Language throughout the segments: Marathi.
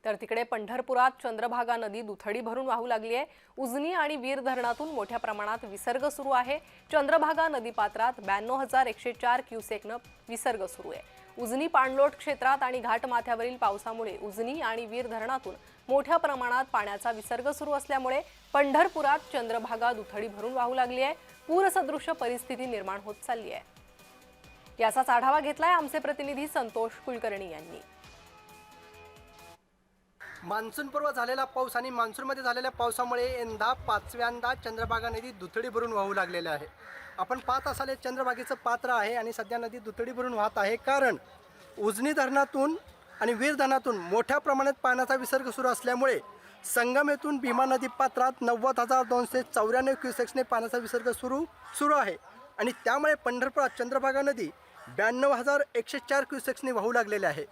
तर तिकडे पंढरपुरात चंद्रभागा नदी दुथडी भरून वाहू लागली आहे। उजनी आणि वीर धरणातून मोठ्या प्रमाणात विसर्ग सुरू आहे। चंद्रभागा नदीपात्रात 92,104 क्युसेकनं विसर्ग सुरू आहे। उजनी पाणलोट क्षेत्रात आणि घाटमाथ्यावरील पावसामुळे उजनी आणि वीर धरणातून मोठ्या प्रमाणात पाण्याचा विसर्ग सुरू असल्यामुळे पंढरपुरात चंद्रभागा दुथडी भरून वाहू लागली आहे। पूरसदृश्य परिस्थिती निर्माण होत चालली आहे। याचाच आढावा घेतलाय आमचे प्रतिनिधी संतोष कुलकर्णी यांनी। मान्सूनपूर्व झालेला पाऊस आणि मान्सूनमध्ये झालेल्या पावसामुळे यंदा पाचव्यांदा चंद्रभागा नदी दुथडी भरून वाहू लागलेली आहे। आपण पाहत असाल हे चंद्रभागेचं पात्र आहे आणि सध्या नदी दुथडी भरून वाहत आहे, कारण उजनी धरणातून आणि वीर धरणातून मोठ्या प्रमाणात पाण्याचा विसर्ग सुरू असल्यामुळे संगमेतून भीमा नदी पात्रात 90,294 क्युसेक्सने पाण्याचा विसर्ग सुरू आहे आणि त्यामुळे पंढरपुरात चंद्रभागा नदी 92,104 क्युसेक्सने वाहू लागलेले आहे।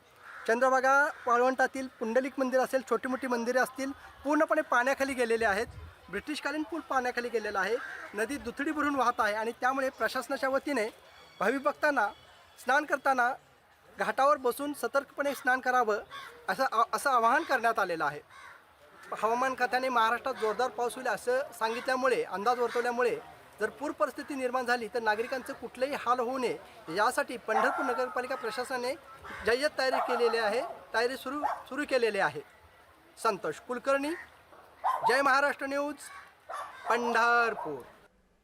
चंद्रभागा वाळवंटातील पुंडलिक मंदिर असेल, छोटी मोठी मंदिरे असतील, पूर्णपणे पाण्याखाली गेलेले आहेत। ब्रिटिशकालीन पूल पाण्याखाली गेलेला आहे। नदी दुथडी भरून वाहत आहे आणि त्यामुळे प्रशासनाच्या वतीने भाविक भक्तांना स्नान करताना घाटावर बसून सतर्कपणे स्नान करावं असं आवाहन करण्यात आलेलं आहे। हवामान खात्याने महाराष्ट्रात जोरदार पाऊस होईल असं सांगितल्यामुळे, अंदाज वर्तवल्यामुळे जर पूर परिस्थिती निर्माण झाली तर नागरिकांचं कुठलेही हाल होऊ नये यासाठी पंढरपूर नगरपालिका प्रशासनाने जय्यत तयारी केलेली आहे, तयारी सुरू केलेली आहे। संतोष कुलकर्णी, जय महाराष्ट्र न्यूज, पंढरपूर।